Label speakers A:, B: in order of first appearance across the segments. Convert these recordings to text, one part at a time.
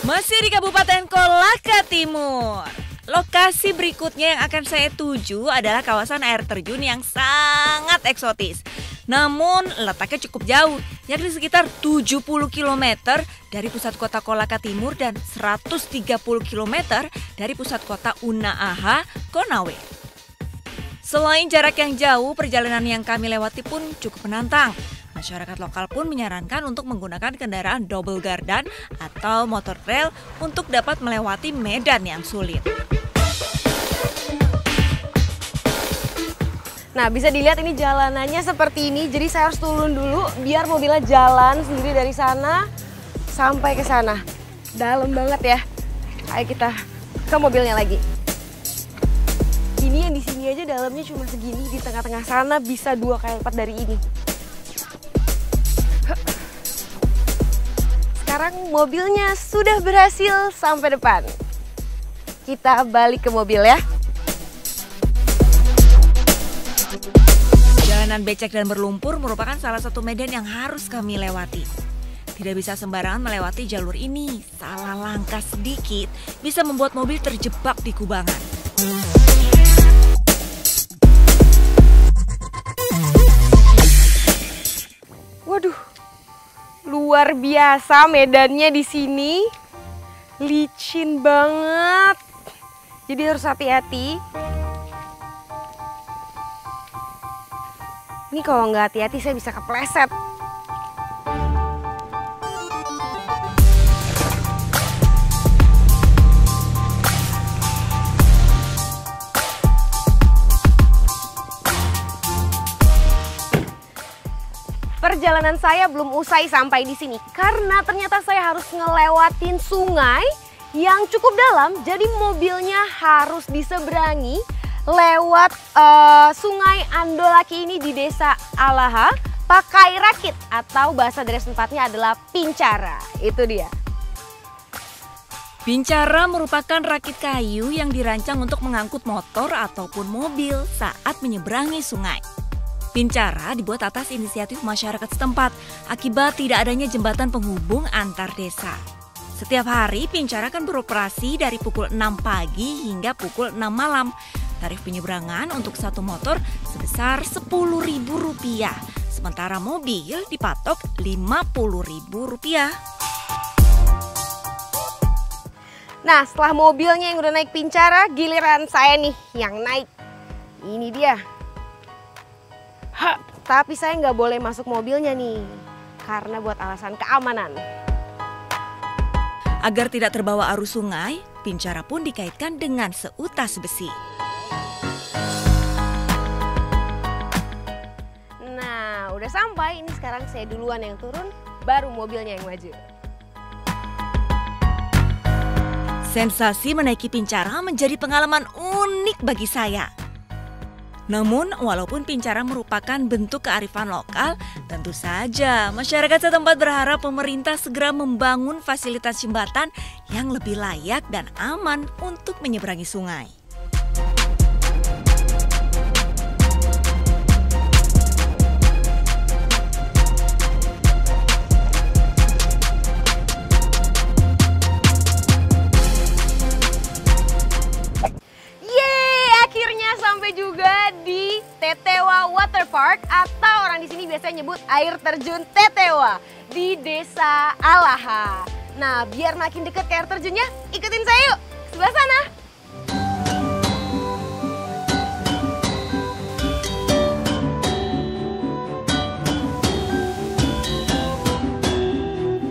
A: Masih di Kabupaten Kolaka Timur. Lokasi berikutnya yang akan saya tuju adalah kawasan air terjun yang sangat eksotis. Namun letaknya cukup jauh, yakni sekitar 70 km dari pusat kota Kolaka Timur dan 130 km dari pusat kota Unaaha, Konawe. Selain jarak yang jauh, perjalanan yang kami lewati pun cukup menantang. Masyarakat lokal pun menyarankan untuk menggunakan kendaraan double gardan atau motor trail untuk dapat melewati medan yang sulit.
B: Nah, bisa dilihat ini jalanannya seperti ini. Jadi saya harus turun dulu biar mobilnya jalan sendiri dari sana sampai ke sana. Dalam banget ya. Ayo kita ke mobilnya lagi. Ini yang di sini aja dalamnya cuma segini, di tengah-tengah sana bisa 2 kali lipat dari ini. Sekarang mobilnya sudah berhasil sampai depan. Kita balik ke mobil ya.
A: Jalanan becek dan berlumpur merupakan salah satu medan yang harus kami lewati. Tidak bisa sembarangan melewati jalur ini. Salah langkah sedikit bisa membuat mobil terjebak di kubangan.
B: Waduh, luar biasa medannya di sini. Licin banget. Jadi harus hati-hati. Ini kalau nggak hati-hati saya bisa kepleset. Perjalanan saya belum usai sampai di sini karena ternyata saya harus ngelewatin sungai yang cukup dalam. Jadi mobilnya harus diseberangi lewat sungai Andolaki ini di desa Alaha pakai rakit atau bahasa dari tempatnya adalah pincara. Itu dia.
A: Pincara merupakan rakit kayu yang dirancang untuk mengangkut motor ataupun mobil saat menyeberangi sungai. Pincara dibuat atas inisiatif masyarakat setempat akibat tidak adanya jembatan penghubung antar desa. Setiap hari Pincara akan beroperasi dari pukul 6 pagi hingga pukul 6 malam. Tarif penyeberangan untuk satu motor sebesar Rp10.000, sementara mobil dipatok Rp50.000.
B: Nah, setelah mobilnya yang udah naik Pincara, giliran saya nih yang naik. Ini dia. Tapi saya nggak boleh masuk mobilnya nih, karena buat alasan keamanan.
A: Agar tidak terbawa arus sungai, Pincara pun dikaitkan dengan seutas besi.
B: Nah, udah sampai. Ini sekarang saya duluan yang turun, baru mobilnya yang maju.
A: Sensasi menaiki Pincara menjadi pengalaman unik bagi saya. Namun, walaupun Pincara merupakan bentuk kearifan lokal, tentu saja masyarakat setempat berharap pemerintah segera membangun fasilitas jembatan yang lebih layak dan aman untuk menyeberangi sungai.
B: Juga di Tetewa Water Park atau orang di sini biasanya nyebut air terjun Tetewa di Desa Alaha. Nah, biar makin dekat ke air terjunnya, ikutin saya yuk, sebelah sana.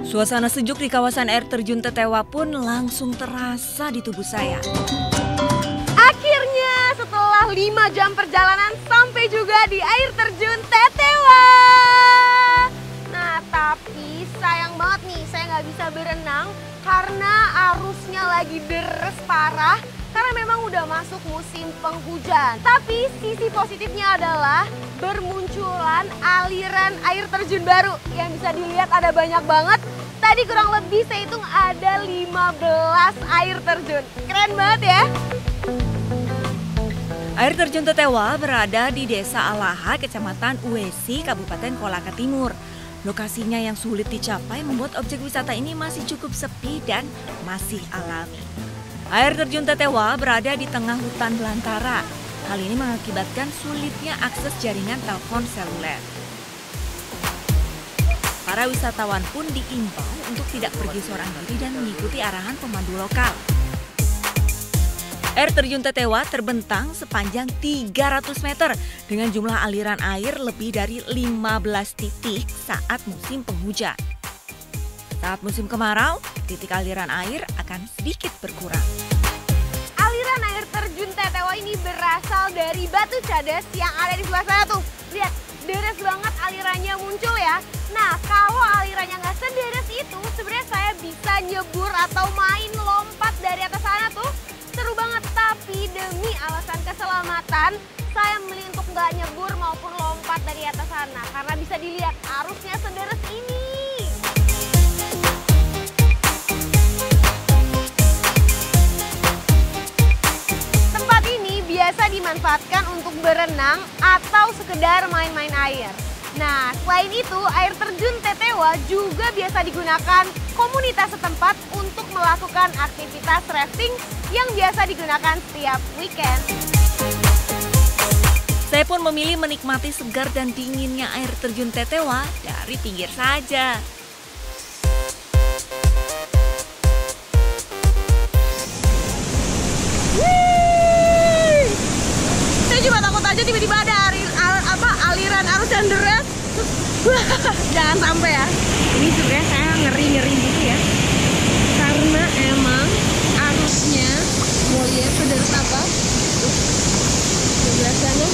A: Suasana sejuk di kawasan air terjun Tetewa pun langsung terasa di tubuh saya.
B: Akhirnya setelah 5 jam perjalanan sampai juga di air terjun Tetewa. Nah, tapi sayang banget nih saya nggak bisa berenang karena arusnya lagi deres parah karena memang udah masuk musim penghujan. Tapi sisi positifnya adalah bermunculan aliran air terjun baru yang bisa dilihat ada banyak banget. Tadi kurang lebih saya hitung ada 15 air terjun. Keren banget ya.
A: Air terjun Tetewa berada di Desa Alaha, Kecamatan Uesi, Kabupaten Kolaka Timur. Lokasinya yang sulit dicapai membuat objek wisata ini masih cukup sepi dan masih alami. Air terjun Tetewa berada di tengah hutan belantara. Hal ini mengakibatkan sulitnya akses jaringan telepon seluler. Para wisatawan pun diimbau untuk tidak pergi seorang diri dan mengikuti arahan pemandu lokal. Air terjun Tetewa terbentang sepanjang 300 meter dengan jumlah aliran air lebih dari 15 titik saat musim penghujan. Saat musim kemarau, titik aliran air akan sedikit berkurang.
B: Aliran air terjun Tetewa ini berasal dari Batu Cadas yang ada di sebelah sana tuh. Lihat, deres banget alirannya muncul ya. Nah, kalau alirannya nggak sederes itu, sebenarnya saya bisa nyebur atau main lompat dari atas sana tuh. Seru banget, tapi demi alasan keselamatan, saya memilih untuk nggak nyebur maupun lompat dari atas sana. Karena bisa dilihat arusnya sederes ini. Tempat ini biasa dimanfaatkan untuk berenang atau sekedar main-main air. Nah, selain itu, air terjun Tetewa juga biasa digunakan komunitas setempat untuk melakukan aktivitas rafting yang biasa digunakan setiap weekend.
A: Saya pun memilih menikmati segar dan dinginnya air terjun Tetewa dari pinggir saja.
B: Saya cuma takut aja tiba-tiba ada aliran arus yang deras. Jangan sampai ya. Ini sebenarnya saya ngeri-ngeri gitu ya. Karena emang arusnya mau lihat sederas apa? Sebelah sana.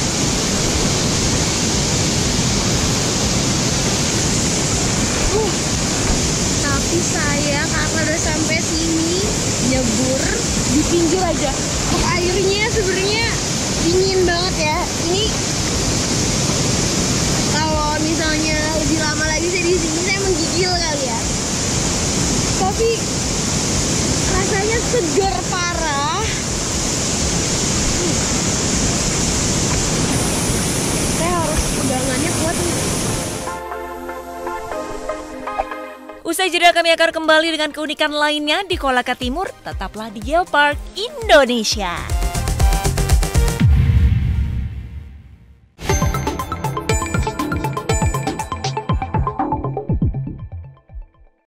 B: Tapi saya karena udah sampai sini nyebur di pinggir aja. Airnya sebenarnya dingin banget ya. Ini kalau misalnya lebih lama lagi saya di sini saya menggigil kali ya. Tapi rasanya segar parah. Saya harus pegangannya kuat nih.
A: Usai jeda kami akan kembali dengan keunikan lainnya di Kolaka Timur. Tetaplah di Geopark Indonesia.